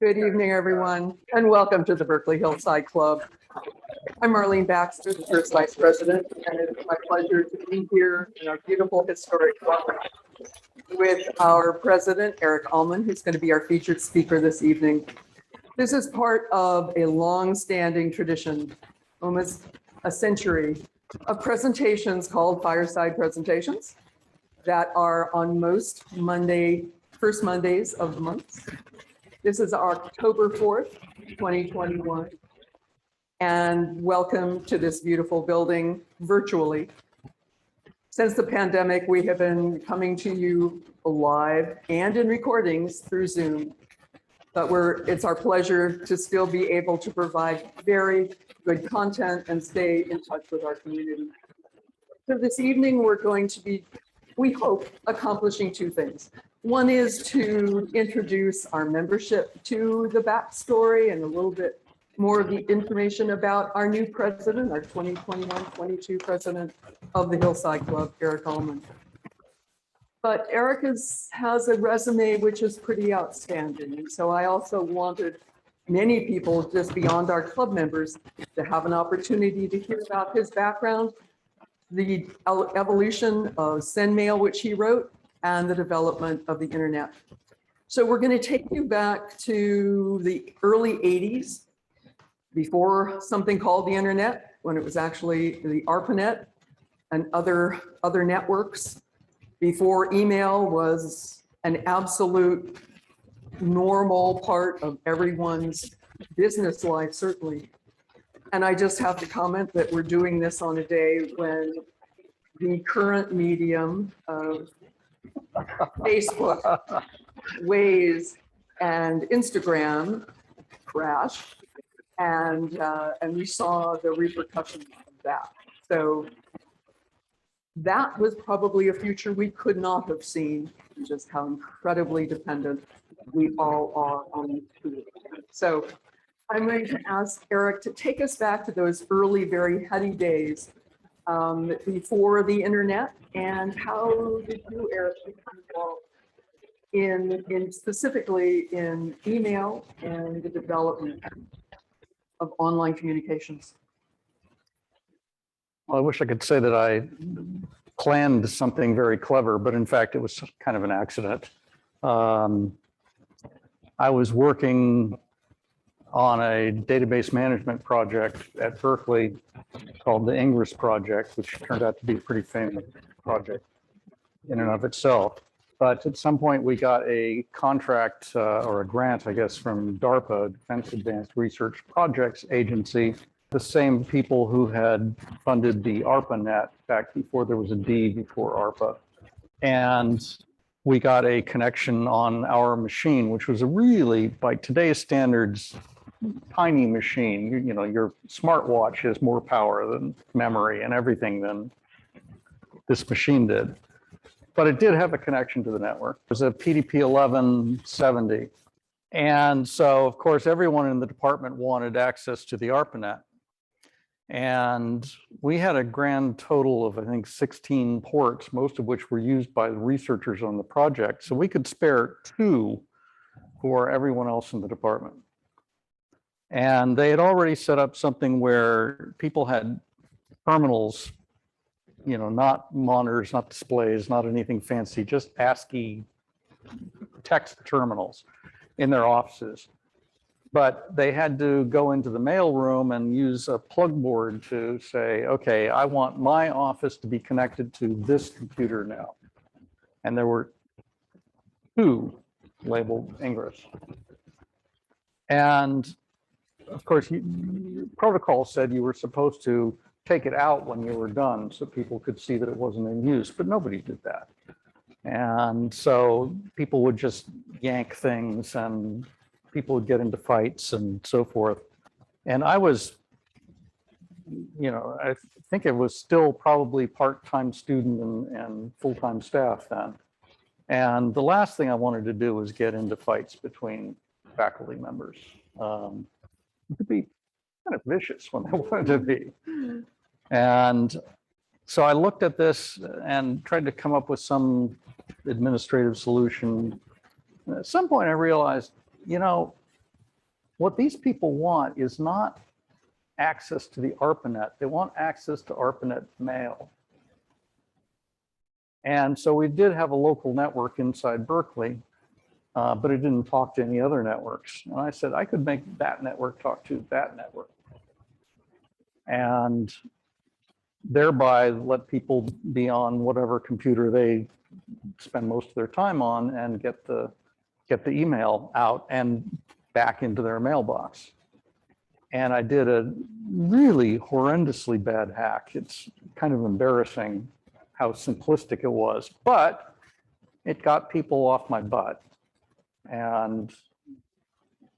Good evening, everyone, and welcome to the Berkeley Hillside Club. I'm Arlene Baxter, the first vice president, and it's my pleasure to be here in our beautiful historic club with our president, Eric Allman, who's going to be our featured speaker this evening. This is part of a long-standing tradition, almost a century, of presentations called Fireside presentations that are on most first Mondays of the month. This is October 4th, 2021. And welcome to this beautiful building virtually. Since the pandemic, we have been coming to you live and in recordings through Zoom. But it's our pleasure to still be able to provide very good content and stay in touch with our community. So this evening, we're going to be, we hope, accomplishing two things. One is to introduce our membership to the backstory and a little bit more of the information about our new president, our 2021-22 president of the Hillside Club, Eric Allman. But Eric has a resume which is pretty outstanding. And so I also wanted many people just beyond our club members to have an opportunity to hear about his background, the evolution of sendmail, which he wrote, and the development of the internet. So we're going to take you back to the early 80s, before something called the internet, when it was actually the ARPANET and other networks, before email was an absolute normal part of everyone's business life, certainly. And I just have to comment that we're doing this on a day when the current medium of Facebook, Waze, and Instagram crashed, and we saw the repercussions of that. So that was probably a future we could not have seen, just how incredibly dependent we all are on these tools. So I'm going to ask Eric to take us back to those early, very heady days before the internet, and how did you, Eric, become involved in specifically in email and the development of online communications? Well, I wish I could say that I planned something very clever, but in fact, it was kind of an accident. I was working on a database management project at Berkeley called the Ingress Project, which turned out to be a pretty famous project in and of itself. But at some point we got a contract or a grant, I guess, from DARPA, Defense Advanced Research Projects Agency, the same people who had funded the ARPANET back before there was a D before ARPA. And we got a connection on our machine, which was a really, by today's standards, tiny machine. You know, your smartwatch has more power than memory and everything than this machine did. But it did have a connection to the network. It was a PDP 1170. And so, of course, everyone in the department wanted access to the ARPANET. And we had a grand total of, I think, 16 ports, most of which were used by the researchers on the project. So we could spare 2 for everyone else in the department. And they had already set up something where people had terminals, you know, not monitors, not displays, not anything fancy, just ASCII text terminals in their offices. But they had to go into the mail room and use a plug board to say, okay, I want my office to be connected to this computer now. And there were 2 labeled Ingress. And of course, protocol said you were supposed to take it out when you were done so people could see that it wasn't in use, but nobody did that. And so people would just yank things and people would get into fights and so forth. And I was, you know, I think it was still probably part-time student and full-time staff then. And the last thing I wanted to do was get into fights between faculty members. To be kind of vicious when they wanted to be. And so I looked at this and tried to come up with some administrative solution. At some point I realized, you know, what these people want is not access to the ARPANET. They want access to ARPANET mail. And so we did have a local network inside Berkeley, but it didn't talk to any other networks. And I said, I could make that network talk to that network. And thereby let people be on whatever computer they spend most of their time on and get the email out and back into their mailbox. And I did a really horrendously bad hack. It's kind of embarrassing how simplistic it was, but it got people off my butt. And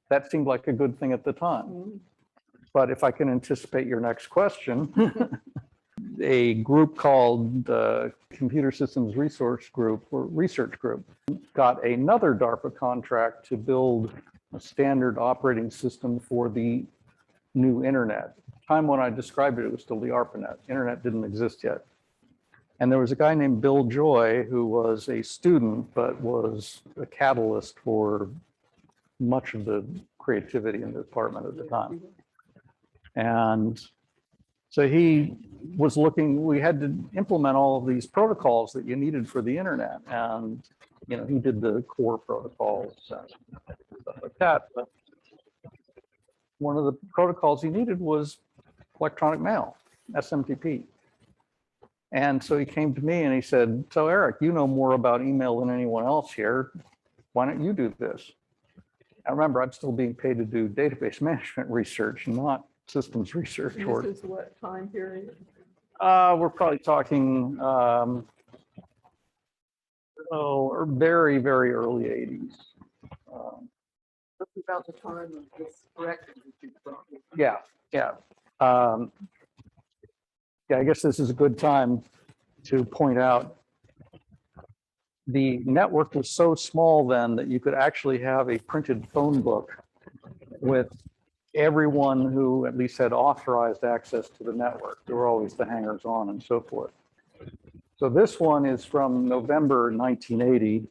that seemed like a good thing at the time. But if I can anticipate your next question, a group called the Computer Systems Resource Group or Research Group got another DARPA contract to build a standard operating system for the new internet. The time when I described it, it was still the ARPANET. Internet didn't exist yet. And there was a guy named Bill Joy who was a student, but was a catalyst for much of the creativity in the department at the time. And so he was looking, we had to implement all of these protocols that you needed for the internet. And, you know, he did the core protocols and stuff like that. But one of the protocols he needed was electronic mail, SMTP. And so he came to me and he said, so Eric, you know more about email than anyone else here. Why don't you do this? I remember I'm still being paid to do database management research, not systems research. This is what time period? We're probably talking, very, very early 80s. That's about the time of this correction. Yeah. Yeah, I guess this is a good time to point out the network was so small then that you could actually have a printed phone book with everyone who at least had authorized access to the network. There were always the hangers on and so forth. So this one is from November 1980.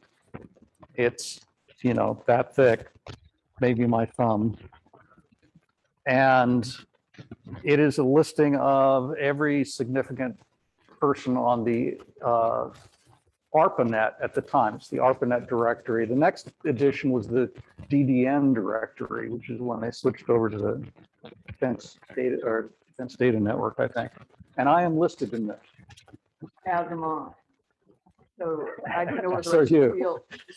It's, you know, that thick, maybe my thumb. And it is a listing of every significant person on the ARPANET at the time. It's the ARPANET directory. The next edition was the DDN directory, which is when they switched over to the Defense Data Network, I think. And I am listed in this. As am I. So I don't know whether So I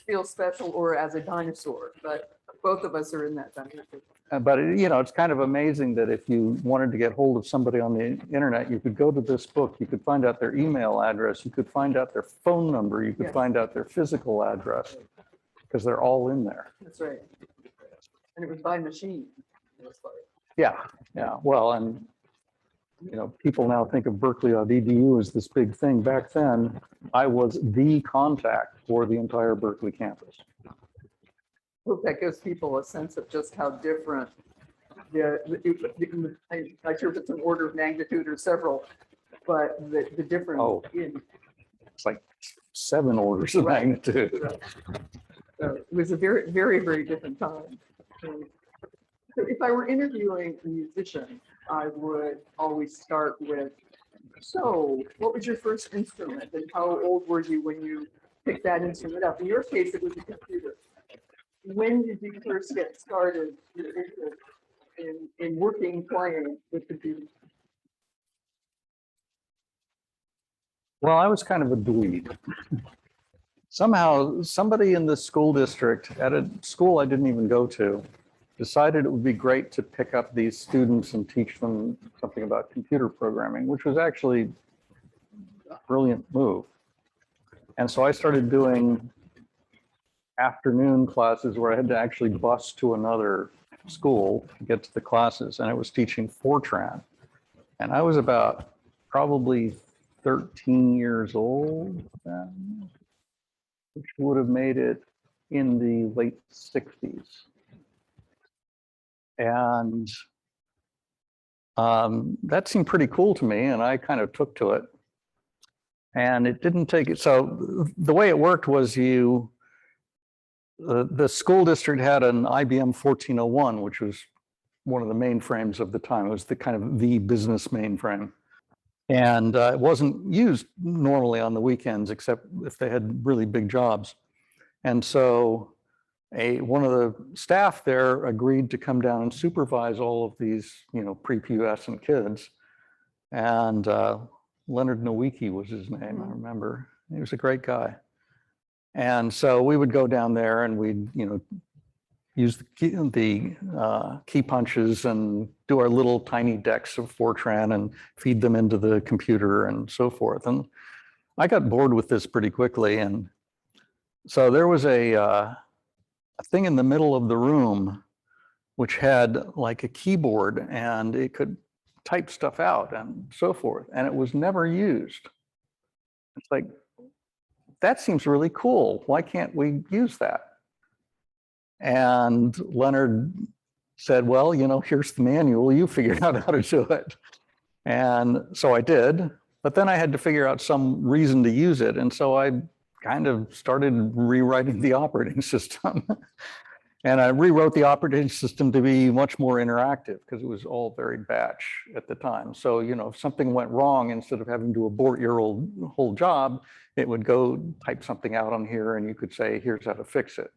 feel special or as a dinosaur, but both of us are in that dynamic. But, you know, it's kind of amazing that if you wanted to get hold of somebody on the internet, you could go to this book, you could find out their email address, you could find out their phone number, you could find out their physical address, because they're all in there. That's right. And it was by machine. Yeah, well, and, you know, people now think of Berkeley.edu as this big thing. Back then, I was the contact for the entire Berkeley campus. Hope that gives people a sense of just how different. I'm not sure if it's an order of magnitude or several, but the difference in. It's like 7 orders of magnitude. Right. So it was a very, very, very different time. So if I were interviewing a musician, I would always start with, so what was your first instrument and how old were you when you picked that instrument up? In your case, it was a computer. When did you first get started in working, playing with computers? Well, I was kind of a dweeb. Somehow, somebody in the school district at a school I didn't even go to decided it would be great to pick up these students and teach them something about computer programming, which was actually a brilliant move. And so I started doing afternoon classes where I had to actually bus to another school to get to the classes, and I was teaching Fortran. And I was about probably 13 years old then, which would have made it in the late 60s. And that seemed pretty cool to me, and I kind of took to it. And it didn't take it. So the way it worked was you the school district had an IBM 1401, which was one of the mainframes of the time. It was the kind of the business mainframe. And it wasn't used normally on the weekends, except if they had really big jobs. And so one of the staff there agreed to come down and supervise all of these, prepubescent kids. And Leonard Nowicki was his name, I remember. He was a great guy. And so we would go down there and we'd, use the key punches and do our little tiny decks of Fortran and feed them into the computer and so forth. And I got bored with this pretty quickly. And so there was a thing in the middle of the room which had like a keyboard and it could type stuff out and so forth. And it was never used. It's like, that seems really cool. Why can't we use that? And Leonard said, well, here's the manual. You figured out how to do it. And so I did, but then I had to figure out some reason to use it. And so I kind of started rewriting the operating system. And I rewrote the operating system to be much more interactive because it was all very batch at the time. So, if something went wrong, instead of having to abort your whole job, it would go type something out on here and you could say, here's how to fix it.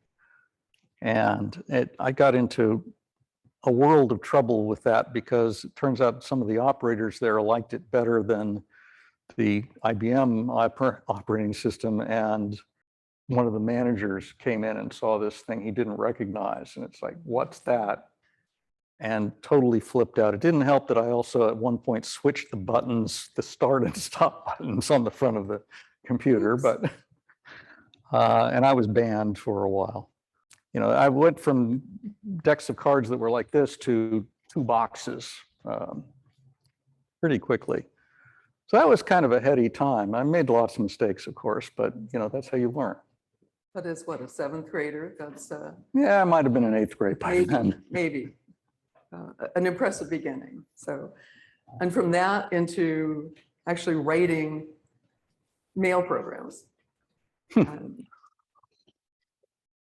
And I got into a world of trouble with that because it turns out some of the operators there liked it better than the IBM operating system. And one of the managers came in and saw this thing he didn't recognize. And it's like, what's that? And totally flipped out. It didn't help that I also at one point switched the buttons, the start and stop buttons on the front of the computer, but, and I was banned for a while. I went from decks of cards that were like this to 2 boxes pretty quickly. So that was kind of a heady time. I made lots of mistakes, of course, but that's how you learn. That is what, a 7th grader? That's yeah, I might have been in 8th grade by then. Maybe an impressive beginning. So, and from that into actually writing mail programs.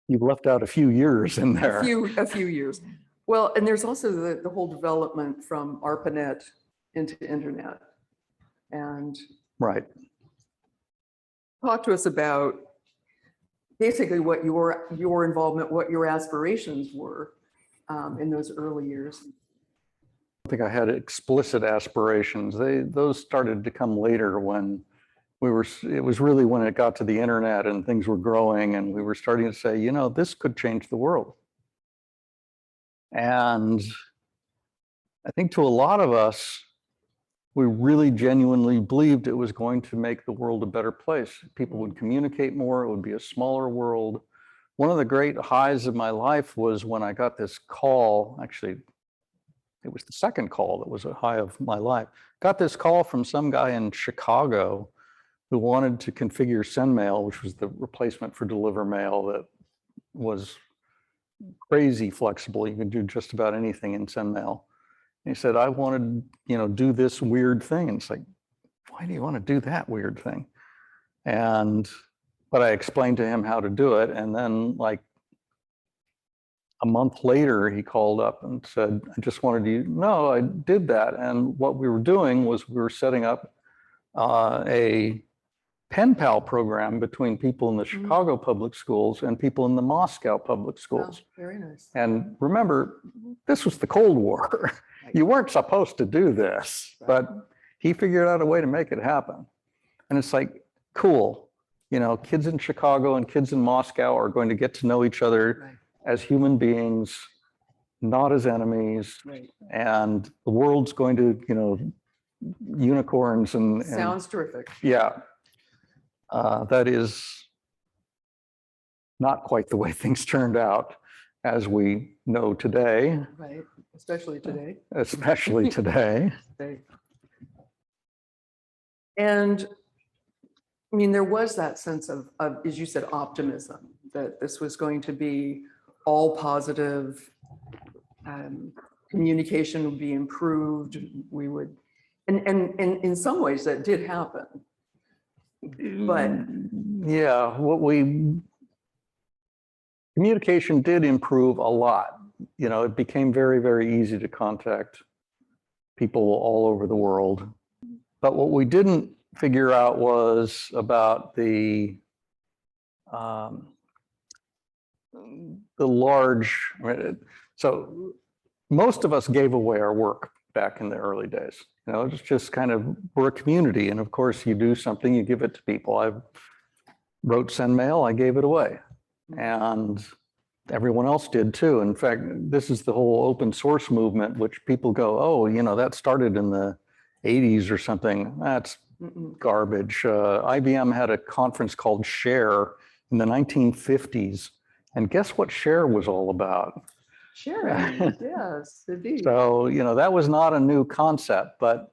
You've left out a few years in there. A few years. Well, and there's also the whole development from ARPANET into internet. And right. Talk to us about basically what your involvement, what your aspirations were in those early years. I think I had explicit aspirations. Those started to come later when it was really when it got to the internet and things were growing and we were starting to say, this could change the world. And I think to a lot of us, we really genuinely believed it was going to make the world a better place. People would communicate more, it would be a smaller world. One of the great highs of my life was when I got this call, actually, it was the second call that was a high of my life. Got this call from some guy in Chicago who wanted to configure sendmail, which was the replacement for deliver mail that was crazy flexible. You could do just about anything in sendmail. And he said, I wanted, do this weird thing. And it's like, why do you want to do that weird thing? But I explained to him how to do it. And then like a month later, he called up and said, I just wanted you to know I did that. And what we were doing was we were setting up a pen pal program between people in the Chicago public schools and people in the Moscow public schools. Oh, very nice. And remember, this was the Cold War. You weren't supposed to do this, but he figured out a way to make it happen. And it's like, cool. Kids in Chicago and kids in Moscow are going to get to know each other as human beings, not as enemies. Right. And the world's going to, unicorns and sounds terrific. Yeah. That is not quite the way things turned out, as we know today. Right, especially today. Especially today. And I mean, there was that sense of, as you said, optimism, that this was going to be all positive, communication would be improved, we would, and in some ways that did happen. But yeah, what we communication did improve a lot. You know, it became very, very easy to contact people all over the world. But what we didn't figure out was about the large, so most of us gave away our work back in the early days. You know, it's just kind of, we're a community. And of course you do something, you give it to people. I wrote sendmail, I gave it away. And everyone else did too. In fact, this is the whole open source movement, which people go, oh, you know, that started in the 80s or something. That's garbage. IBM had a conference called Share in the 1950s. And guess what Share was all about? Sharing, yes, indeed. So, you know, that was not a new concept, but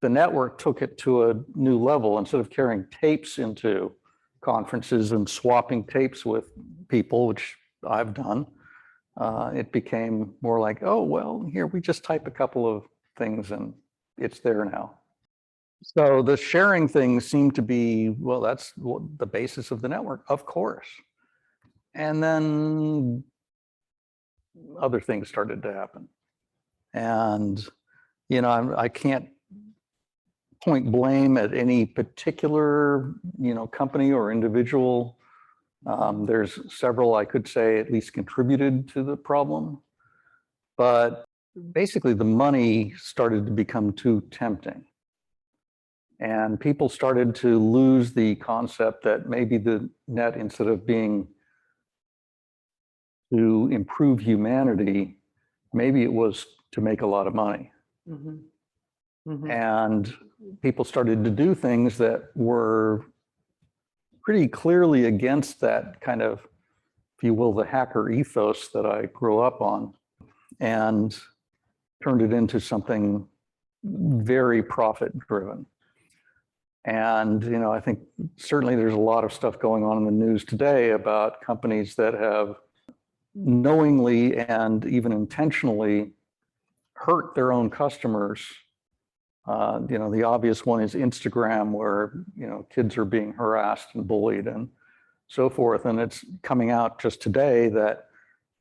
the network took it to a new level. Instead of carrying tapes into conferences and swapping tapes with people, which I've done, it became more like, oh, well, here we just type a couple of things and it's there now. So the sharing thing seemed to be, well, that's the basis of the network, of course. And then other things started to happen. And, you know, I can't point blame at any particular, you know, company or individual. There's several I could say at least contributed to the problem, but basically the money started to become too tempting. And people started to lose the concept that maybe the net, instead of being to improve humanity, maybe it was to make a lot of money. Mm-hmm. Mm-hmm. And people started to do things that were pretty clearly against that kind of, if you will, the hacker ethos that I grew up on, and turned it into something very profit driven. And, you know, I think certainly there's a lot of stuff going on in the news today about companies that have knowingly and even intentionally hurt their own customers. You know, the obvious one is Instagram, where, you know, kids are being harassed and bullied and so forth. And it's coming out just today that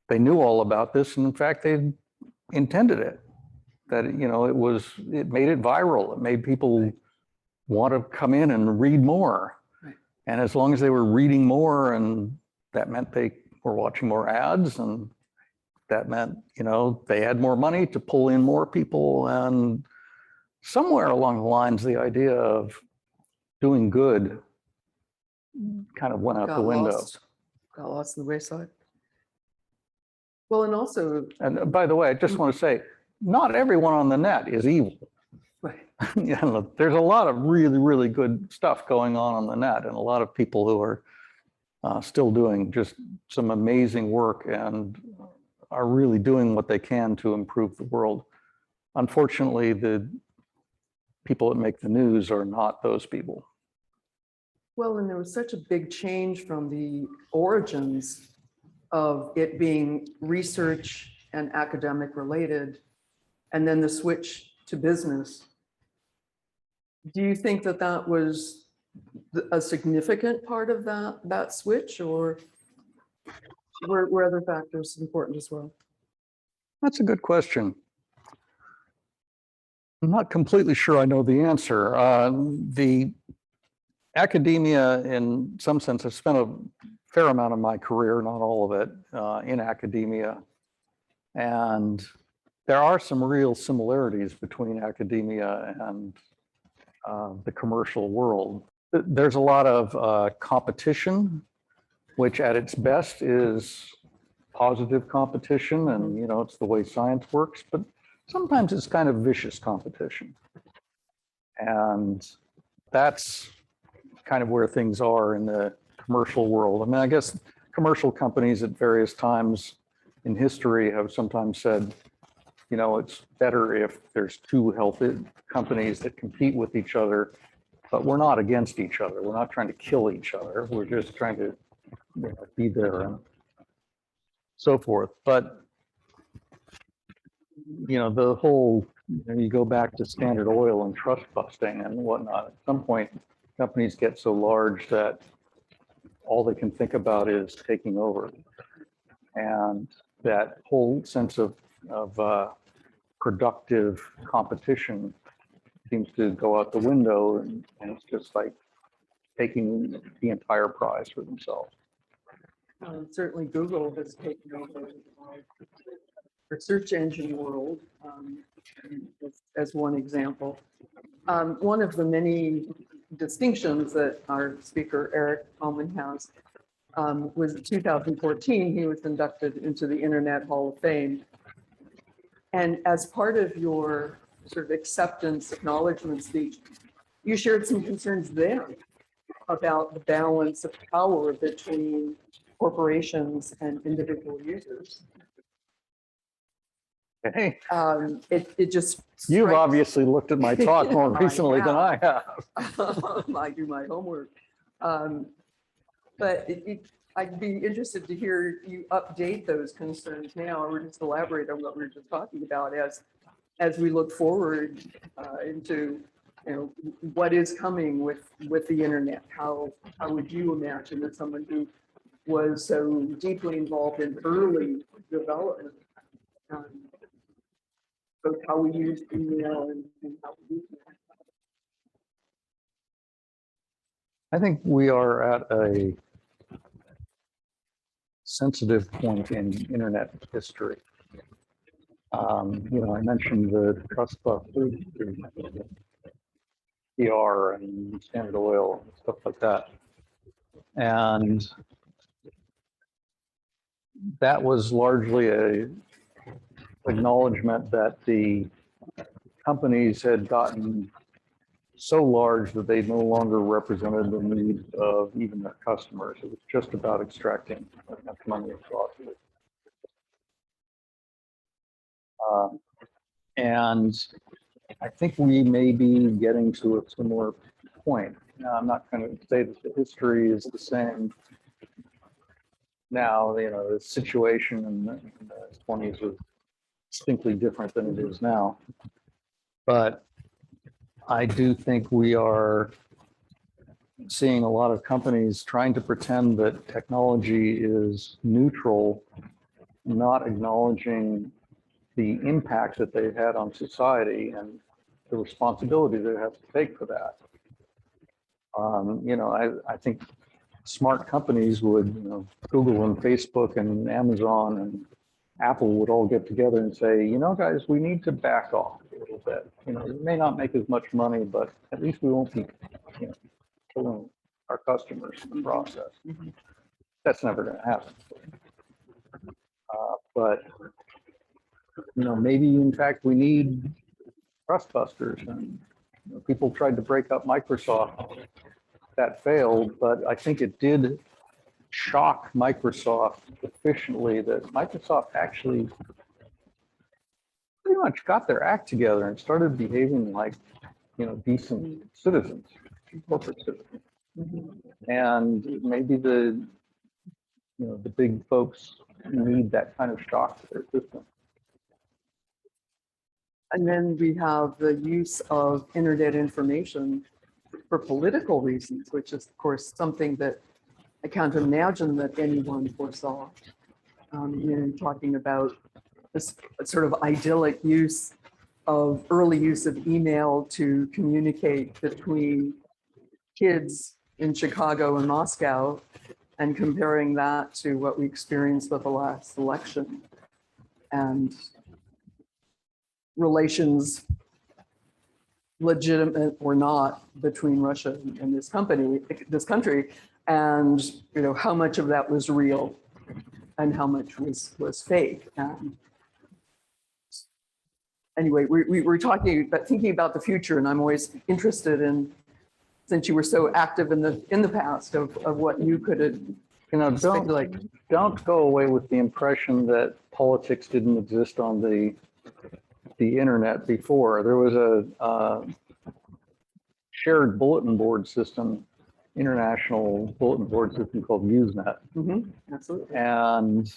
they knew all about this. And in fact, they intended it, that, you know, it made it viral. It made people want to come in and read more. Right. And as long as they were reading more, and that meant they were watching more ads, and that meant, you know, they had more money to pull in more people. And somewhere along the lines, the idea of doing good kind of went out the window. Got lost in the wayside. Well, and also, And by the way, I just want to say, not everyone on the net is evil. right. You know, there's a lot of really, really good stuff going on the net, and a lot of people who are still doing just some amazing work and are really doing what they can to improve the world. Unfortunately, the people that make the news are not those people. Well, and there was such a big change from the origins of it being research and academic related, and then the switch to business. Do you think that that was a significant part of that switch, or were other factors important as well? That's a good question. I'm not completely sure I know the answer. The academia, in some sense, I've spent a fair amount of my career, not all of it, in academia. And there are some real similarities between academia and the commercial world. There's a lot of competition, which at its best is positive competition, and, you know, it's the way science works, but sometimes it's kind of vicious competition. And that's kind of where things are in the commercial world. I mean, I guess commercial companies at various times in history have sometimes said, you know, it's better if there's two healthy companies that compete with each other, but we're not against each other. We're not trying to kill each other. We're just trying to, you know, be there and so forth. But, you know, the whole, you know, you go back to Standard Oil and trust busting and whatnot. At some point, companies get so large that all they can think about is taking over. And that whole sense of productive competition seems to go out the window, and it's just like taking the entire prize for themselves. Certainly Google has taken over the search engine world, as one example. One of the many distinctions that our speaker, Eric Allman, has was in 2014, he was inducted into the Internet Hall of Fame. And as part of your sort of acceptance acknowledgement speech, you shared some concerns there about the balance of power between corporations and individual users. Hey, It just you've strikes- obviously looked at my talk more recently than I have. I do my homework. But I'd be interested to hear you update those concerns now, or just elaborate on what we were just talking about as we look forward into, what is coming with the internet. How would you imagine that someone who was so deeply involved in early development, both how we use email and how we use it? I think we are at a sensitive point in internet history. I mentioned the trust busters, PR and Standard Oil and stuff like that. And that was largely a acknowledgement that the companies had gotten so large that they no longer represented the needs of even their customers. It was just about extracting enough money as possible. And I think we may be getting to a similar point. Now, I'm not going to say that the history is the same now. The situation in the 20s was distinctly different than it is now. But I do think we are seeing a lot of companies trying to pretend that technology is neutral, not acknowledging the impact that they've had on society and the responsibility they have to take for that. I think smart companies would, Google and Facebook and Amazon and Apple would all get together and say, guys, we need to back off a little bit. We may not make as much money, but at least we won't be, killing our customers in the process. That's never going to happen. But maybe in fact we need trust busters. And people tried to break up Microsoft. That failed, but I think it did shock Microsoft sufficiently that Microsoft actually pretty much got their act together and started behaving like, decent citizens, corporate citizens. And maybe the big folks need that kind of shock to their system. And then we have the use of internet information for political reasons, which is, of course, something that I can't imagine that anyone foresaw. Talking about this sort of idyllic early use of email to communicate between kids in Chicago and Moscow, and comparing that to what we experienced with the last election and relations, legitimate or not, between Russia and this country, and how much of that was real and how much was fake. Anyway, we were thinking about the future, and I'm always interested in, since you were so active in the past, of what you could don't go away with the impression that politics didn't exist on the internet before. There was a shared bulletin board system, international bulletin board system called Usenet. Absolutely. And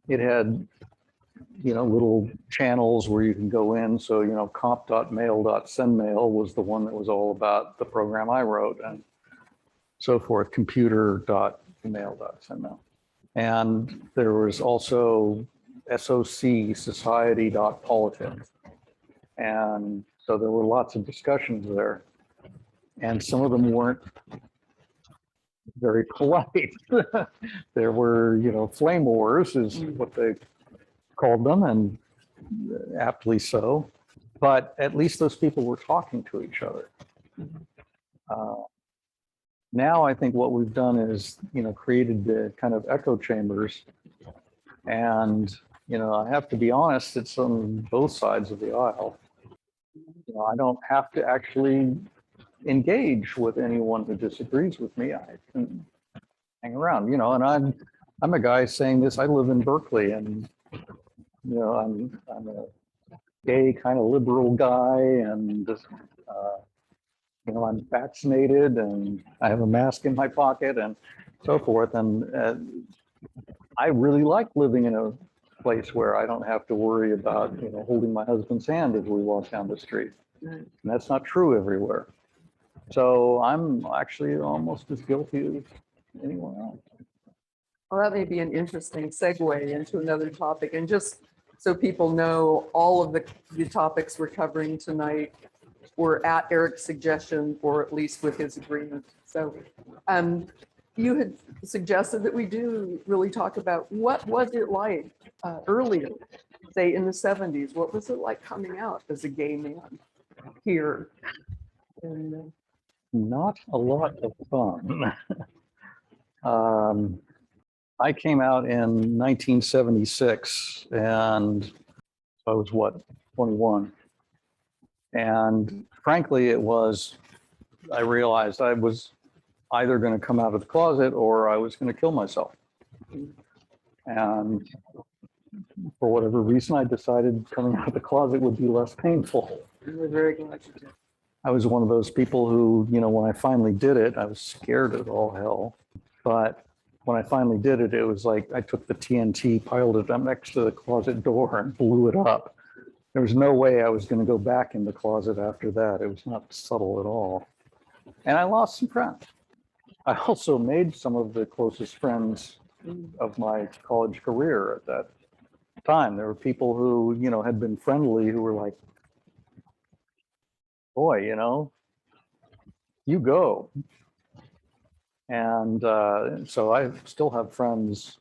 it had, little channels where you can go in. So, comp.mail.sendmail was the one that was all about the program I wrote, and so forth, computer.mail.sendmail. And there was also SOC, society.politics. And so there were lots of discussions there. And some of them weren't very polite. There were, flame wars is what they called them, and aptly so. But at least those people were talking to each other. Now I think what we've done is, created the kind of echo chambers. And, I have to be honest, it's on both sides of the aisle. I don't have to actually engage with anyone who disagrees with me. I can hang around, and I'm a guy saying this. I live in Berkeley, and I'm a gay kind of liberal guy, and I'm vaccinated, and I have a mask in my pocket, and so forth. And I really like living in a place where I don't have to worry about holding my husband's hand as we walk down the street. And that's not true everywhere. So I'm actually almost as guilty as anyone else. Well, that may be an interesting segue into another topic. And just so people know, all of the topics we're covering tonight were at Eric's suggestion, or at least with his agreement. So you had suggested that we do really talk about what was it like earlier, say in the 70s. What was it like coming out as a gay man here? And, not a lot of fun. I came out in 1976, and I was 21. And frankly, I realized I was either going to come out of the closet or I was going to kill myself. And for whatever reason, I decided coming out of the closet would be less painful. we're very glad you did. I was one of those people who, when I finally did it, I was scared as all hell. But when I finally did it, it was like I took the TNT, piled it up next to the closet door and blew it up. There was no way I was going to go back in the closet after that. It was not subtle at all. And I lost some friends. I also made some of the closest friends of my college career at that time. There were people who, had been friendly, who were like, boy, you go. And so I still have friends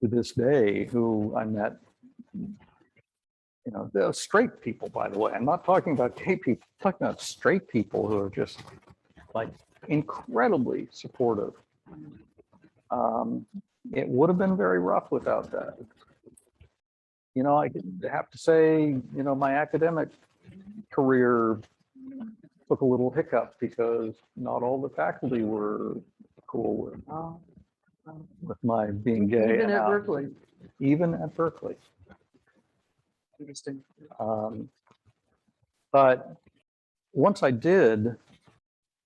to this day who I met, they're straight people, by the way. I'm not talking about gay people, I'm talking about straight people who are just like incredibly supportive. It would have been very rough without that. I have to say, my academic career took a little hiccup because not all the faculty were cool with my being gay. Even at Berkeley. Even at Berkeley. Interesting. But once I did,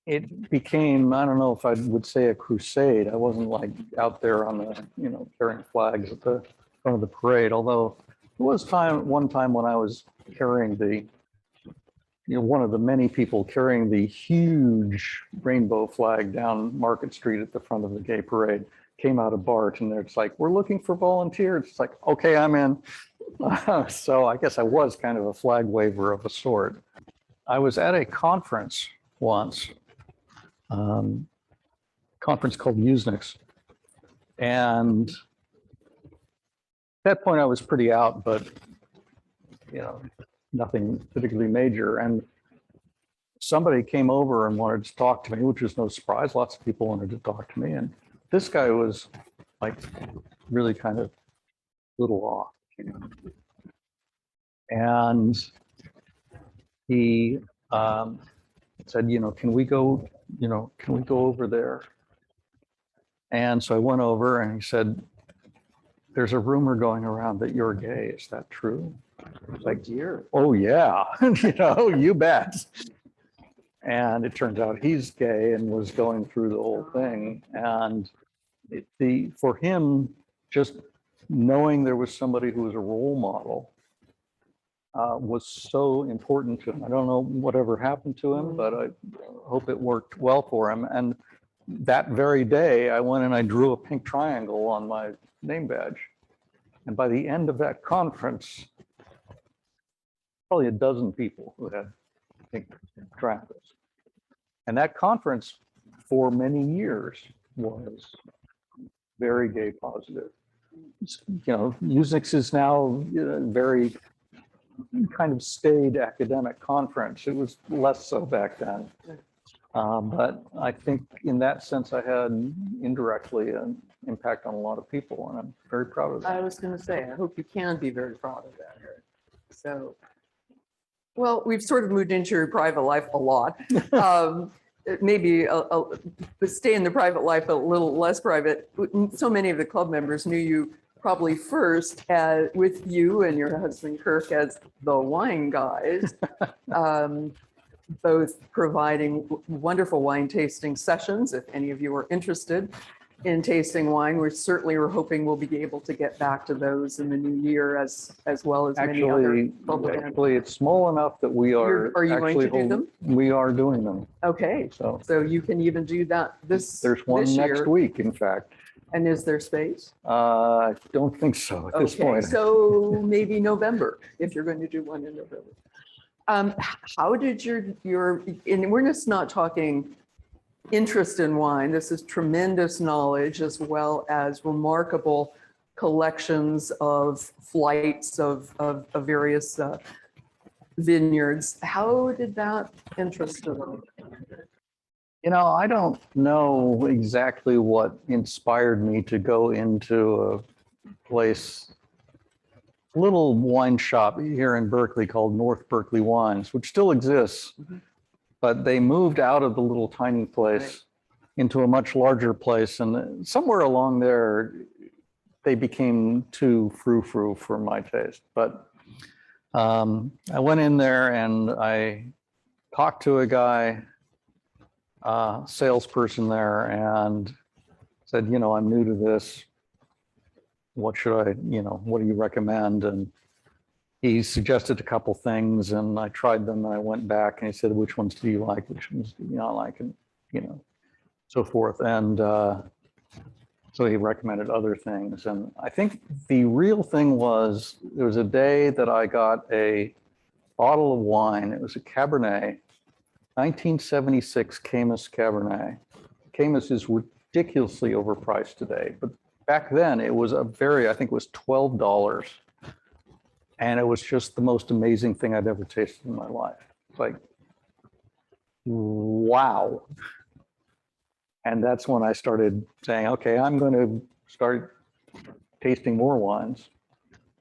it became, I don't know if I would say a crusade. I wasn't like out there on the, carrying flags at the front of the parade, although there was one time when I was carrying the, one of the many people carrying the huge rainbow flag down Market Street at the front of the gay parade came out of BART, and it's like, we're looking for volunteers. It's like, okay, I'm in. So I guess I was kind of a flag waver of a sort. I was at a conference once, conference called Usenix. And at that point I was pretty out, but nothing particularly major. And somebody came over and wanted to talk to me, which was no surprise. Lots of people wanted to talk to me. And this guy was like really kind of a little off. And he said, can we go over there? And so I went over, and he said, there's a rumor going around that you're gay. Is that true? I was like, oh yeah, you bet. And it turns out he's gay and was going through the whole thing. And for him, just knowing there was somebody who was a role model was so important to him. I don't know whatever happened to him, but I hope it worked well for him. And that very day, I went and I drew a pink triangle on my name badge. And by the end of that conference, probably a dozen people who had pink triangles. And that conference for many years was very gay positive. Unix is now very kind of staid academic conference. It was less so back then. But I think in that sense, I had indirectly an impact on a lot of people, and I'm very proud of that. I was going to say, I hope you can be very proud of that, Eric. So, well, we've sort of moved into your private life a lot. Maybe stay in the private life a little less private. So many of the club members knew you probably first with you and your husband Kirk as the wine guys, both providing wonderful wine tasting sessions. If any of you are interested in tasting wine, we certainly are hoping we'll be able to get back to those in the new year as well as many other club events. Actually, it's small enough that we are. Are you going to do them? We are doing them. Okay, so you can even do that this. There's one this next year. week, in fact. And is there space? I don't think so at this point. So maybe November, if you're going to do one in November. How did your, and we're just not talking interest in wine. This is tremendous knowledge as well as remarkable collections of flights of various vineyards. How did that interest you? I don't know exactly what inspired me to go into a place, a little wine shop here in Berkeley called North Berkeley Wines, which still exists, but they moved out of the little tiny place into a much larger place. And somewhere along there, they became too frou-frou for my taste. But I went in there and I talked to a guy, salesperson there, and said, I'm new to this. What should I, what do you recommend? And he suggested a couple things and I tried them and I went back and he said, which ones do you like? Which ones do you not like? And, so forth. And so he recommended other things. And I think the real thing was, there was a day that I got a bottle of wine. It was a Cabernet. 1976 Caymus Cabernet. Caymus is ridiculously overpriced today, but back then it was I think it was $12. And it was just the most amazing thing I'd ever tasted in my life. It's like, wow. And that's when I started saying, okay, I'm going to start tasting more wines.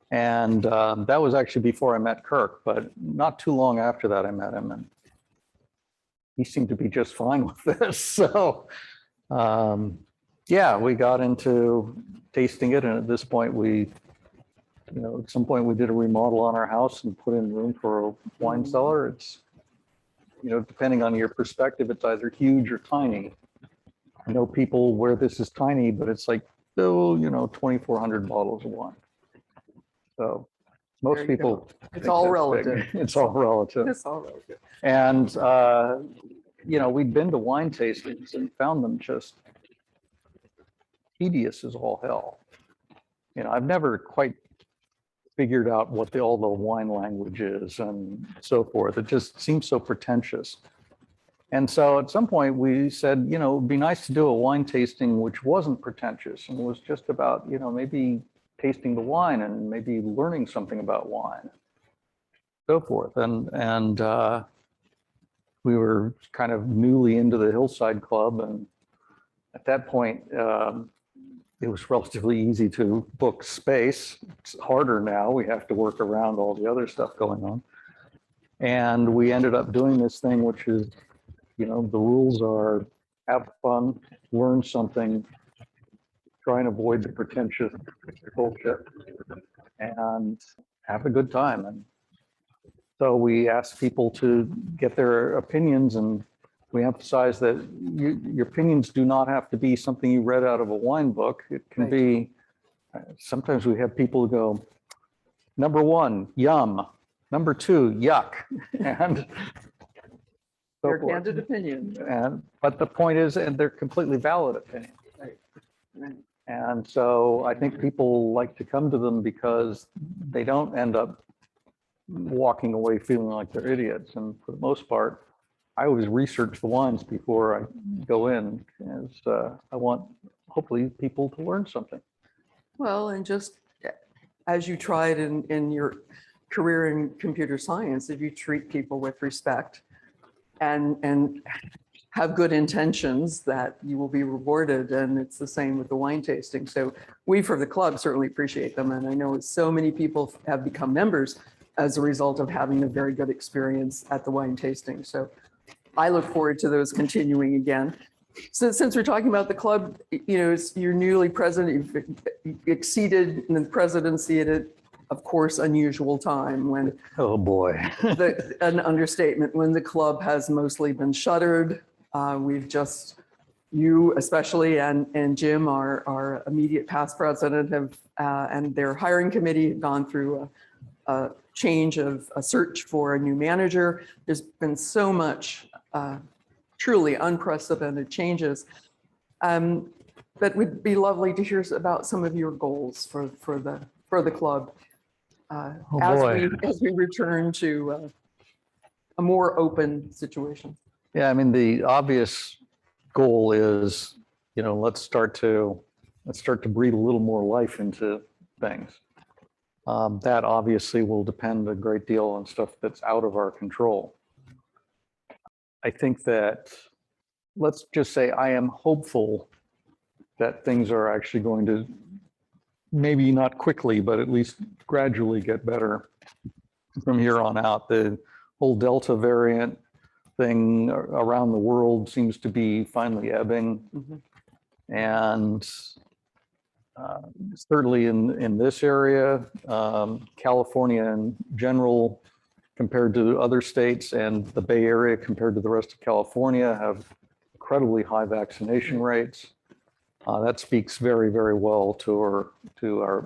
And that was actually before I met Kirk, but not too long after that I met him. And he seemed to be just fine with this. So, yeah, we got into tasting it. And at this point, at some point we did a remodel on our house and put in room for a wine cellar. It's, depending on your perspective, it's either huge or tiny. I know people where this is tiny, but it's like, 2,400 bottles of wine. So most people. It's all relative. It's all relative. It's all relative. And, we'd been to wine tastings and found them just tedious as all hell. I've never quite figured out what all the wine language is and so forth. It just seems so pretentious. And so at some point we said, it'd be nice to do a wine tasting which wasn't pretentious and was just about, maybe tasting the wine and maybe learning something about wine, so forth. And we were kind of newly into the Hillside Club. And at that point, it was relatively easy to book space. It's harder now. We have to work around all the other stuff going on. And we ended up doing this thing, which is, the rules are have fun, learn something, try and avoid the pretentious bullshit, and have a good time. And so we asked people to get their opinions, and we emphasize that your opinions do not have to be something you read out of a wine book. It can be, sometimes we have people go, number one, yum. Number two, yuck. And so Their forth. candid opinion. But the point is, and they're completely valid opinions. Right. And so I think people like to come to them because they don't end up walking away feeling like they're idiots. And for the most part, I always research the wines before I go in, as I want hopefully people to learn something. Well, and just as you tried in your career in computer science, if you treat people with respect and have good intentions, that you will be rewarded. And it's the same with the wine tasting. So we, for the club, certainly appreciate them. And I know so many people have become members as a result of having a very good experience at the wine tasting. So I look forward to those continuing again. So since we're talking about the club, you know, you're newly president, you've exceeded in the presidency at a, of course, unusual time when, Oh, boy. an understatement, when the club has mostly been shuttered. We've just, you especially, and Jim, our immediate past president, have and their hiring committee have gone through a change of a search for a new manager. There's been so much truly unprecedented changes. But it would be lovely to hear about some of your goals for the club as we return to a more open situation. Yeah, I mean, the obvious goal is, you know, let's start to breathe a little more life into things. That obviously will depend a great deal on stuff that's out of our control. I think that, let's just say I am hopeful that things are actually going to, maybe not quickly, but at least gradually get better from here on out. The whole Delta variant thing around the world seems to be finally ebbing. Mm-hmm. And certainly in this area, California in general, compared to other states, and the Bay Area compared to the rest of California, have incredibly high vaccination rates. That speaks very, very well to our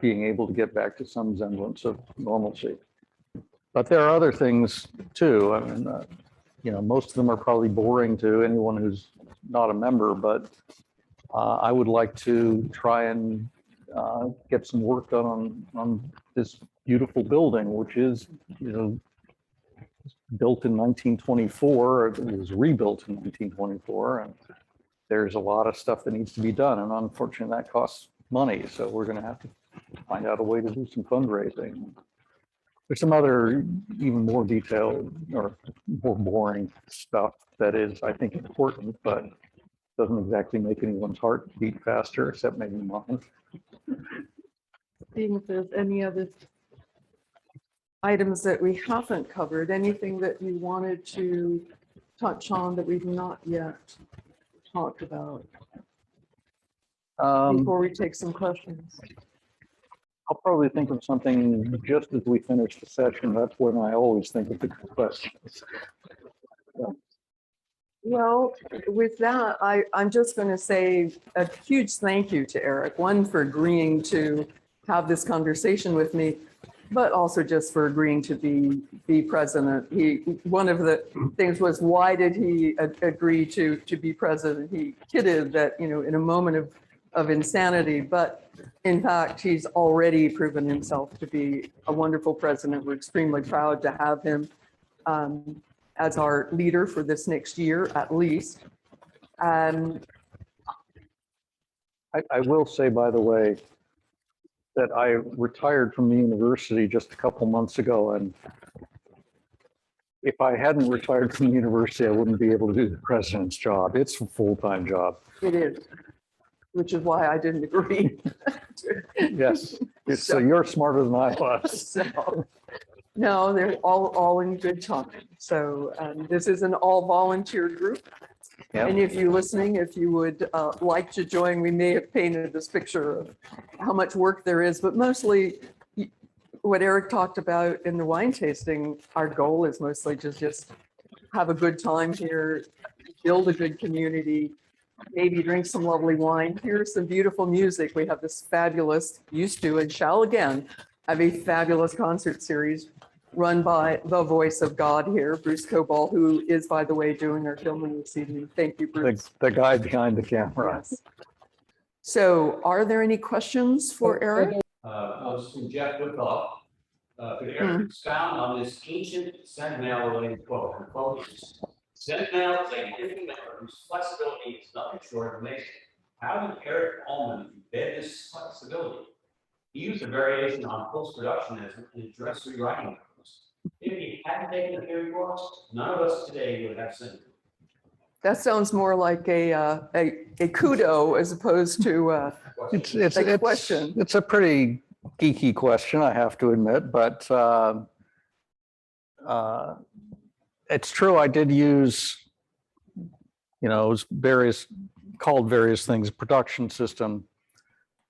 being able to get back to some semblance of normalcy. But there are other things too. I mean, you know, most of them are probably boring to anyone who's not a member, but I would like to try and get some work done on this beautiful building, which is, you know, built in 1924. It was rebuilt in 1924, and there's a lot of stuff that needs to be done, and unfortunately that costs money. So we're going to have to find out a way to do some fundraising. There's some other even more detailed or more boring stuff that is, I think, important, but doesn't exactly make anyone's heart beat faster, except maybe mine. Seeing if there's any other items that we haven't covered, anything that you wanted to touch on that we've not yet talked about before we take some questions. I'll probably think of something just as we finish the session. That's when I always think of the questions. Well, with that, I'm just going to say a huge thank you to Eric, one for agreeing to have this conversation with me, but also just for agreeing to be president. One of the things was, why did he agree to be president? He kidded that, you know, in a moment of insanity, but in fact, he's already proven himself to be a wonderful president. We're extremely proud to have him as our leader for this next year, at least. I will say, by the way, that I retired from the university just a couple months ago, and if I hadn't retired from the university, I wouldn't be able to do the president's job. It's a full-time job. It is, which is why I didn't agree. Yes, so you're smarter than I was. So, no, they're all in good time. So this is an all volunteer group. Yep. And if you're listening, if you would like to join, we may have painted this picture of how much work there is, but mostly what Eric talked about in the wine tasting, our goal is mostly to just have a good time here, build a good community, maybe drink some lovely wine, hear some beautiful music. We have this fabulous, used to and shall again, have a fabulous concert series run by the voice of God here, Bruce Cobalt, who is, by the way, doing our filming this evening. Thank you, Bruce. The guy behind the camera. Yes. So are there any questions for Eric? Was from Jeff Woodall. Could Eric expound on this ancient sendmail related quote? The quote is, "Sendmail is a living network whose flexibility is nothing short of amazing." How did Eric Allman embed this flexibility? He used a variation on post-production as an address rewriting. If he hadn't taken the theory course, none of us today would have sent it. That sounds more like a kudo as opposed to a question. It's a pretty geeky question, I have to admit, but it's true. I did use, it was called various things, production system.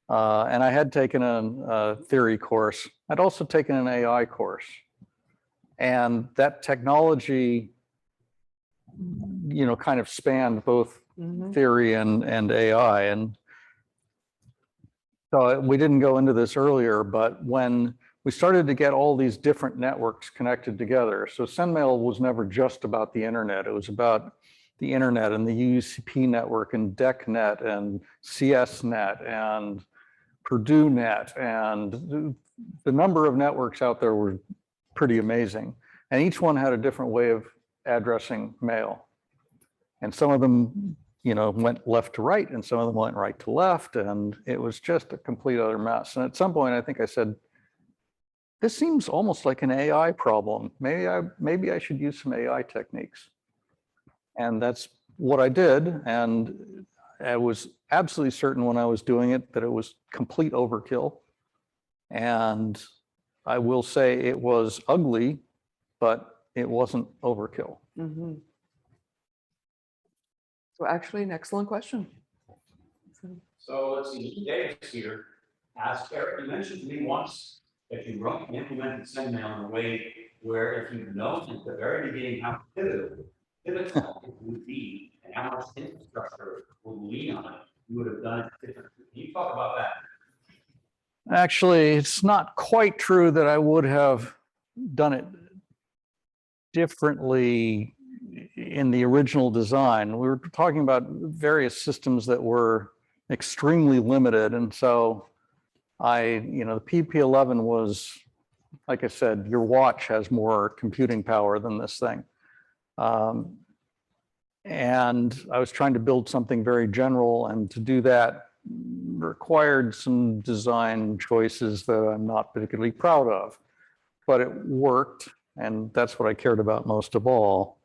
And I had taken a theory course. I'd also taken an AI course. And that technology, kind of spanned both theory and AI. And so we didn't go into this earlier, but when we started to get all these different networks connected together, so sendmail was never just about the internet. It was about the internet and the UCP network and DECnet and CSNet and PurdueNet, and the number of networks out there were pretty amazing. And each one had a different way of addressing mail. And some of them, went left to right, and some of them went right to left, and it was just a complete other mess. And at some point, I think I said, this seems almost like an AI problem. Maybe I should use some AI techniques. And that's what I did. And I was absolutely certain when I was doing it that it was complete overkill. And I will say it was ugly, but it wasn't overkill. Mm-hmm. So actually, an excellent question. So let's see, Davis here asked Eric, you mentioned to me once that you wrote and implemented sendmail in a way where if you'd known at the very beginning how pivotal it would be and how much infrastructure would lean on it, you would have done it differently. Can you talk about that? Actually, it's not quite true that I would have done it differently in the original design. We were talking about various systems that were extremely limited. And so the PP11 was, like I said, your watch has more computing power than this thing. And I was trying to build something very general, and to do that required some design choices that I'm not particularly proud of, but it worked, and that's what I cared about most of all.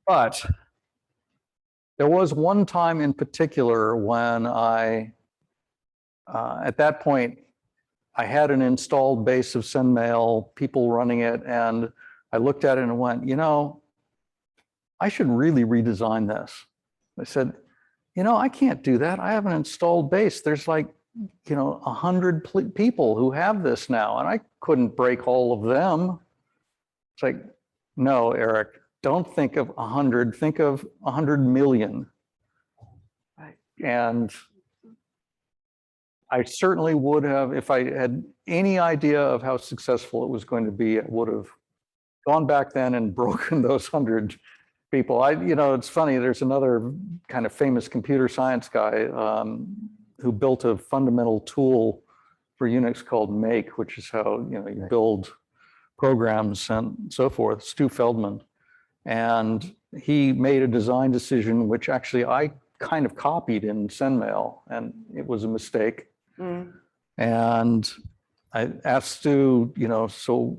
But there was one time in particular when at that point, I had an installed base of sendmail, people running it, and I looked at it and went, I should really redesign this. I said, I can't do that. I have an installed base. There's 100 people who have this now, and I couldn't break all of them. It's like, no, Eric, don't think of 100, think of 100 million. Right. And I certainly would have, if I had any idea of how successful it was going to be, I would have gone back then and broken those 100 people. It's funny, there's another kind of famous computer science guy who built a fundamental tool for Unix called make, which is how you build programs and so forth, Stu Feldman. And he made a design decision, which actually I kind of copied in sendmail, and it was a mistake. And I asked Stu, so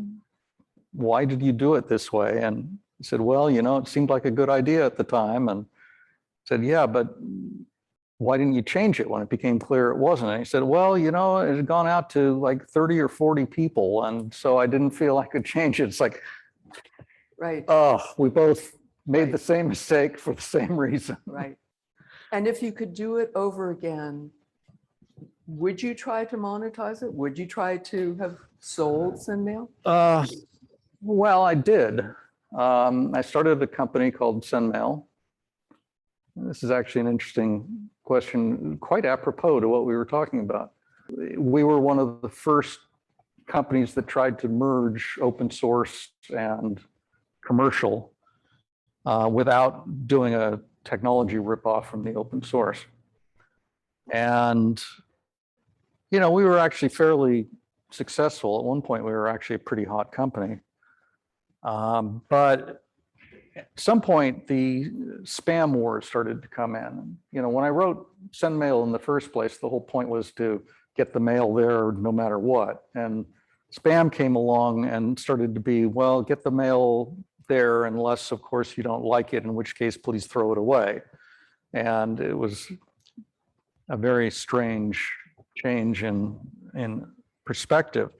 why did you do it this way? And he said, well, it seemed like a good idea at the time. And I said, yeah, but why didn't you change it when it became clear it wasn't? And he said, well, it had gone out to like 30 or 40 people. And so I didn't feel I could change it. It's like, right. Oh, we both made Right. the same mistake for the same reason. Right. And if you could do it over again, would you try to monetize it? Would you try to have sold sendmail? Well, I did. I started a company called Sendmail. This is actually an interesting question, quite apropos to what we were talking about. We were one of the first companies that tried to merge open source and commercial without doing a technology ripoff from the open source. And, you know, we were actually fairly successful. At one point, we were actually a pretty hot company. But at some point, the spam wars started to come in. You know, when I wrote sendmail in the first place, the whole point was to get the mail there no matter what. And spam came along and started to be, well, get the mail there unless, of course, you don't like it, in which case, please throw it away. And it was a very strange change in perspective.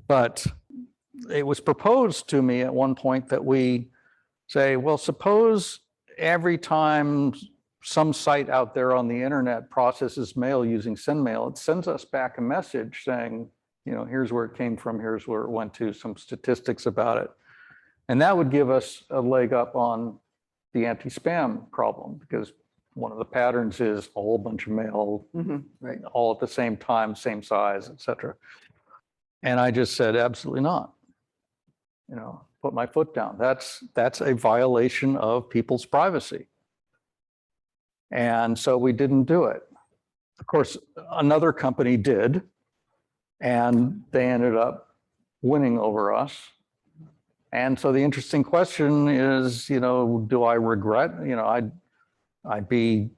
But it was proposed to me at one point that we say, well, suppose every time some site out there on the internet processes mail using sendmail, it sends us back a message saying, you know, here's where it came from, here's where it went to, some statistics about it. And that would give us a leg up on the anti-spam problem, because one of the patterns is a whole bunch of mail, Right. all at the same time, same size, et cetera. And I just said, absolutely not. You know, put my foot down. That's a violation of people's privacy. And so we didn't do it. Of course, another company did, and they ended up winning over us. And so the interesting question is, you know, do I regret? You know, I'd be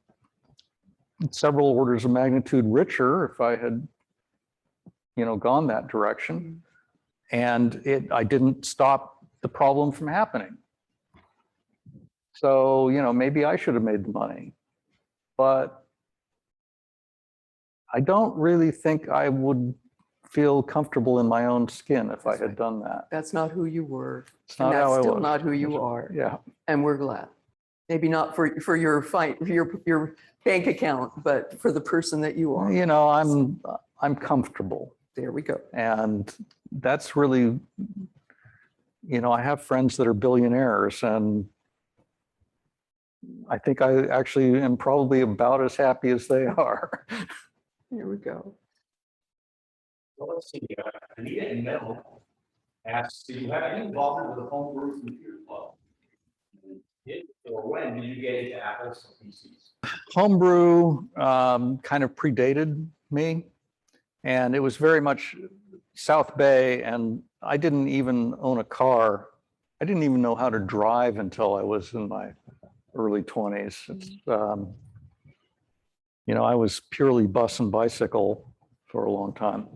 several orders of magnitude richer if I had, you know, gone that direction. And I didn't stop the problem from happening. So, you know, maybe I should have made the money, but I don't really think I would feel comfortable in my own skin if I had done that. That's not who you were. It's And not how that's I still was. not who you are. Yeah. And we're glad. Maybe not for your fight, for your bank account, but for the person that you are. You know, I'm comfortable. There we go. And that's really, you know, I have friends that are billionaires, and I think I actually am probably about as happy as they are. There we go. Well, let's see, Anita in Middle asks, do you have any involvement with the homebrew computer club? Did or when did you get into Apples or PCs? Homebrew kind of predated me, and it was very much South Bay, and I didn't even own a car. I didn't even know how to drive until I was in my early 20s. It's, you know, I was purely bus and bicycle for a long time.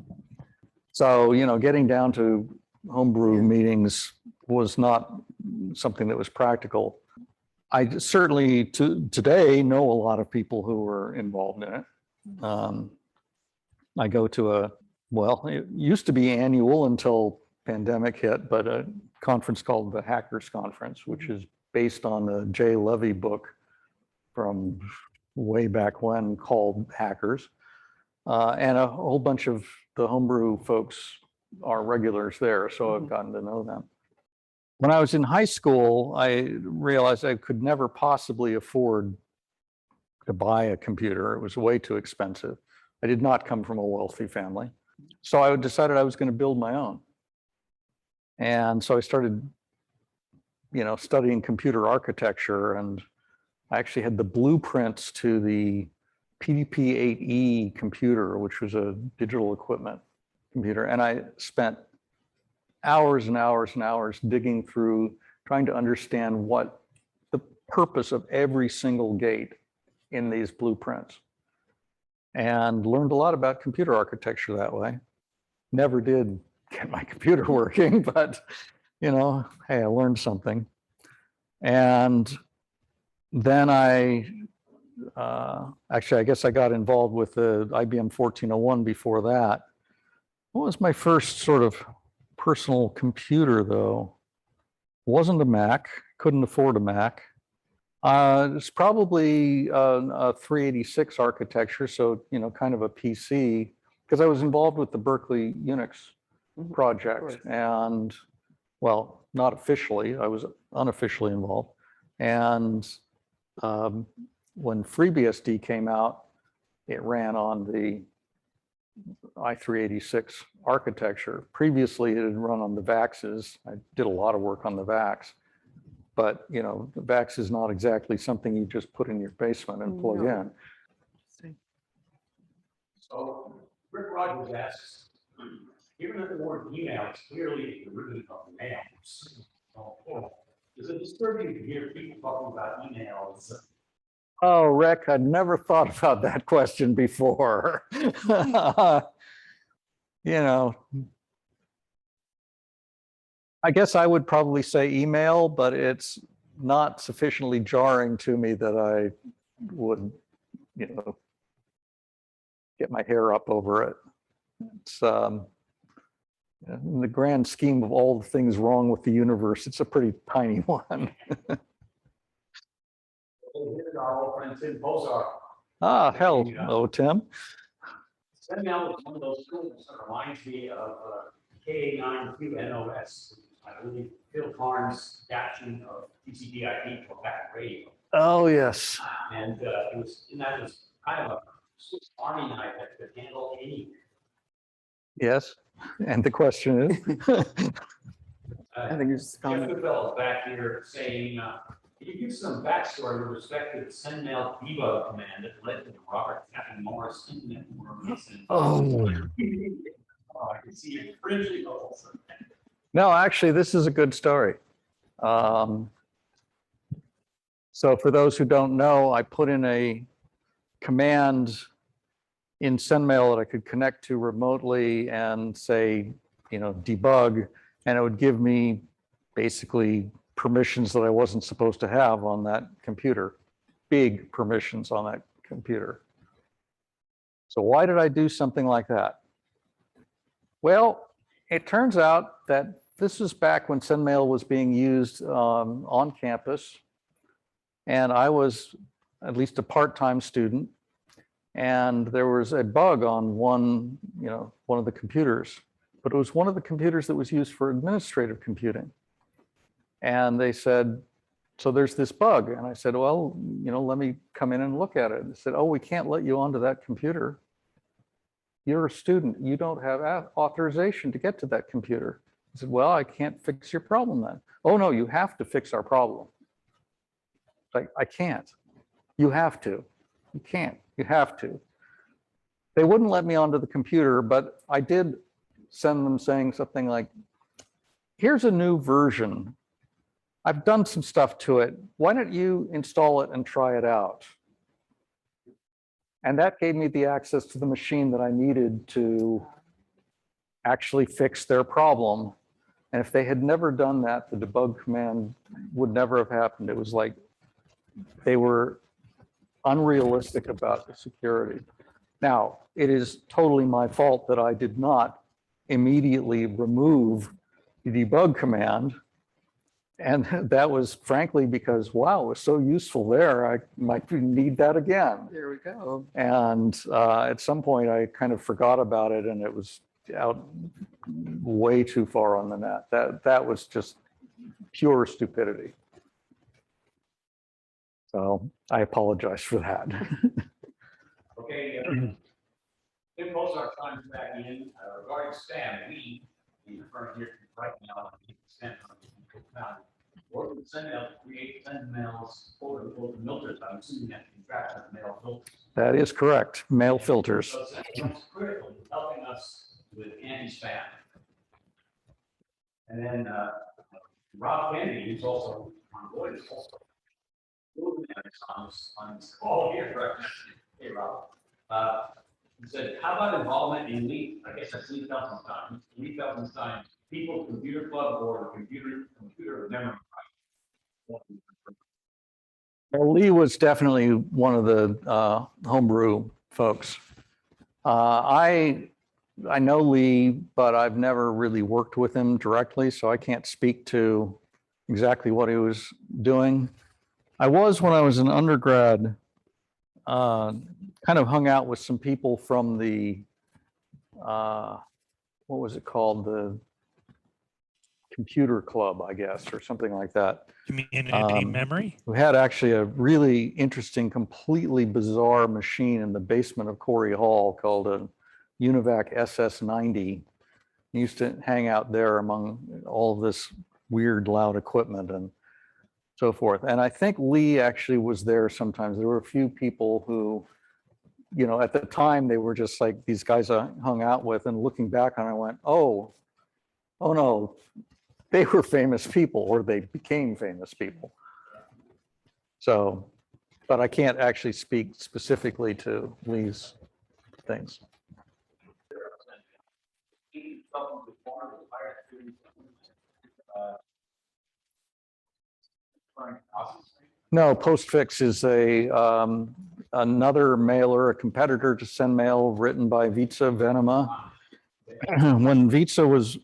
So, you know, getting down to homebrew meetings was not something that was practical. I certainly today know a lot of people who were involved in it. I go to well, it used to be annual until pandemic hit, but a conference called the Hackers Conference, which is based on the Jay Levy book from way back when called Hackers. And a whole bunch of the homebrew folks are regulars there, so I've gotten to know them. When I was in high school, I realized I could never possibly afford to buy a computer. It was way too expensive. I did not come from a wealthy family. So I decided I was going to build my own. And so I started, you know, studying computer architecture, and I actually had the blueprints to the PDP-8E computer, which was a digital equipment computer. And I spent hours and hours and hours digging through, trying to understand what the purpose of every single gate in these blueprints, and learned a lot about computer architecture that way. Never did get my computer working, but, you know, hey, I learned something. And then actually, I guess I got involved with the IBM 1401 before that. What was my first sort of personal computer, though? Wasn't a Mac, couldn't afford a Mac. It's probably a 386 architecture, so, you know, kind of a PC, because I was involved with the Berkeley Unix project. And, well, not officially, I was unofficially involved. And when FreeBSD came out, it ran on the i386 architecture. Previously, it had run on the VAXs. I did a lot of work on the VAX. But, you know, the VAX is not exactly something you just put in your basement and plug No. in. So Rick Rogers asks, given that the word email is clearly the root of mail, does it disturb you to hear people talking about emails? Oh, Rick, I'd never thought about that question before. You know, I guess I would probably say email, but it's not sufficiently jarring to me that I would, you know, get my hair up over it. It's in the grand scheme of all the things wrong with the universe, it's a pretty tiny one. Here's our old friend Tim Bozar. Ah, hello, Tim. Sendmail is one of those tools that reminds me of KA9QNOS. I believe Phil Karn's caption of TCP/IP for back radio. Oh, yes. And it was kind of a Swiss Army knife that could handle anything. Yes. And the question is? I think it's Jeff Goodfellow back here saying, can you give some backstory with respect to the sendmail debug command that led to the Robert Captain Morris internet worms? Oh. I can see it cringing also. No, actually, this is a good story. So for those who don't know, I put in a command in sendmail that I could connect to remotely and say, you know, debug, and it would give me basically permissions that I wasn't supposed to have on that computer, big permissions on that computer. So why did I do something like that? Well, it turns out that this was back when sendmail was being used on campus, and I was at least a part-time student, and there was a bug on one of the computers, but it was one of the computers that was used for administrative computing. And they said, so there's this bug. And I said, well, you know, let me come in and look at it. They said, oh, we can't let you onto that computer. You're a student. You don't have authorization to get to that computer. I said, well, I can't fix your problem then. Oh, no, you have to fix our problem. Like, I can't. You have to. You can't. You have to. They wouldn't let me onto the computer, but I did send them saying something like, here's a new version. I've done some stuff to it. Why don't you install it and try it out? And that gave me the access to the machine that I needed to actually fix their problem. And if they had never done that, the debug command would never have happened. It was like they were unrealistic about the security. Now, it is totally my fault that I did not immediately remove the debug command. And that was frankly because, wow, it was so useful there, I might need that again. There we go. And at some point I kind of forgot about it, and it was out way too far on the net. That was just pure stupidity. So I apologize for that. Okay, Tim Bozar chimes back in regarding spam. We, referring here right now, spam or sendmail to create sendmails quote unquote filters. I'm assuming that contraction of mail filters. That is correct. Mail filters. So sendmail is critical to helping us with anti-spam. And then Rob Kennedy, who's also on board, is also on this call here. Right? Hey, Rob. He said, how about involvement in Lee? I guess that's Lee Felsenstein, People's Computer Club or Computer Memory. Well, Lee was definitely one of the homebrew folks. I know Lee, but I've never really worked with him directly, so I can't speak to exactly what he was doing. I was, when I was an undergrad, kind of hung out with some people from the, what was it called? The computer club, I guess, or something like that. Community memory? We had actually a really interesting, completely bizarre machine in the basement of Corey Hall called a UNIVAC SS90. He used to hang out there among all this weird loud equipment and so forth. And I think Lee actually was there sometimes. There were a few people who, you know, at the time they were just like these guys I hung out with, and looking back on it, I went, oh no, they were famous people, or they became famous people. So, but I can't actually speak specifically to Lee's things. No, Postfix is another mailer, a competitor to sendmail, written by Vitsa Venema. When Vitsa was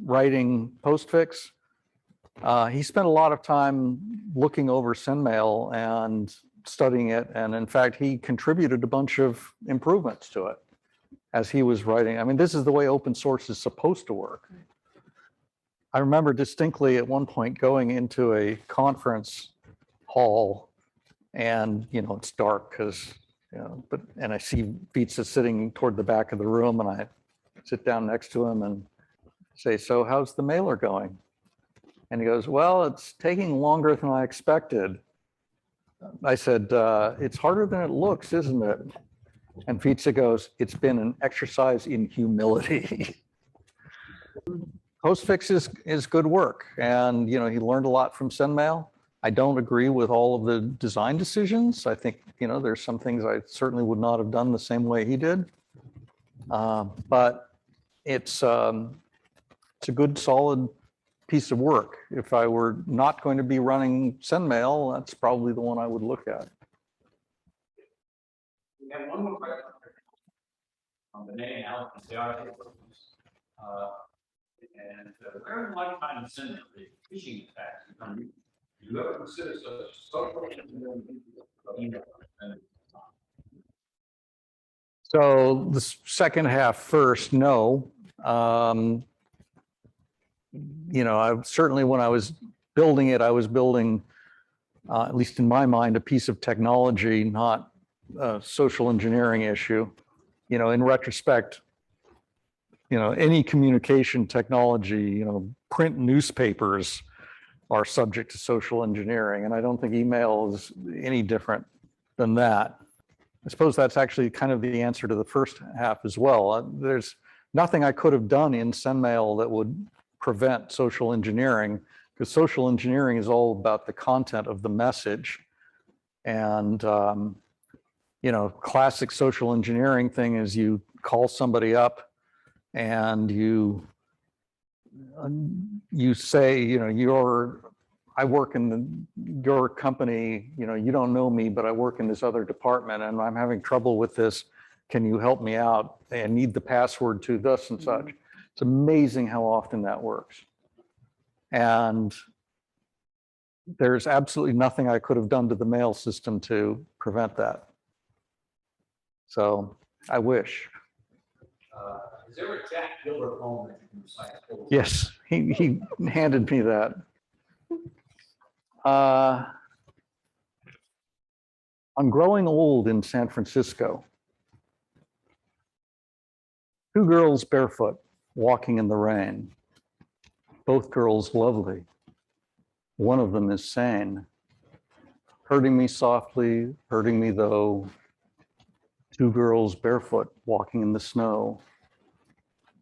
writing Postfix, he spent a lot of time looking over sendmail and studying it. And in fact, he contributed a bunch of improvements to it as he was writing. I mean, this is the way open source is supposed to work. I remember distinctly at one point going into a conference hall, and you know, it's dark because, you know, and I see Vitsa sitting toward the back of the room, and I sit down next to him and say, so how's the mailer going? And he goes, well, it's taking longer than I expected. I said, it's harder than it looks, isn't it? And Vitsa goes, it's been an exercise in humility. Postfix is good work. And, you know, he learned a lot from sendmail. I don't agree with all of the design decisions. I think, you know, there's some things I certainly would not have done the same way he did. But it's a good, solid piece of work. If I were not going to be running sendmail, that's probably the one I would look at. We have one more question on the name Alex, the article. And where in lifetime of sendmail, the phishing attacks become used? Do you ever consider such social email? So the second half first, no. You know, I certainly, when I was building it, I was building, at least in my mind, a piece of technology, not a social engineering issue. You know, in retrospect, you know, any communication technology, you know, print newspapers are subject to social engineering. And I don't think email is any different than that. I suppose that's actually kind of the answer to the first half as well. There's nothing I could have done in sendmail that would prevent social engineering, because social engineering is all about the content of the message. And, you know, classic social engineering thing is you call somebody up and you say, you know, I work in your company, you know, you don't know me, but I work in this other department and I'm having trouble with this. Can you help me out? I need the password to this and such. It's amazing how often that works. And there's absolutely nothing I could have done to the mail system to prevent that. So I wish. Is there a Jack Gilbert poem that you can recite? Yes, he handed me that. I'm growing old in San Francisco. Two girls barefoot walking in the rain. Both girls lovely. One of them is sane. Hurting me softly, hurting me though. Two girls barefoot walking in the snow.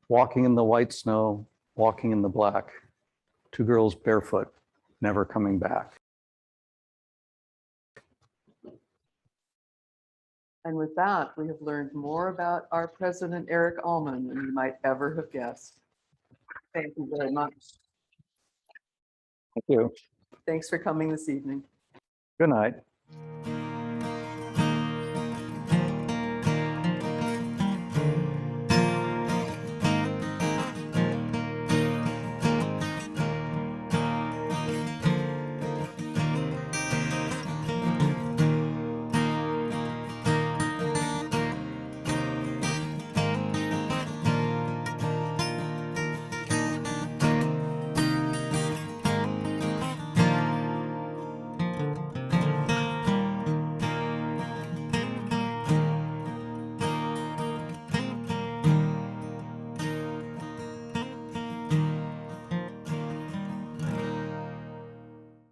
Walking in the white snow, walking in the black. Two girls barefoot, never coming back. And with that, we have learned more about our president, Eric Allman, than you might ever have guessed. Thank you very much. Thank you. Thanks for coming this evening. Good night.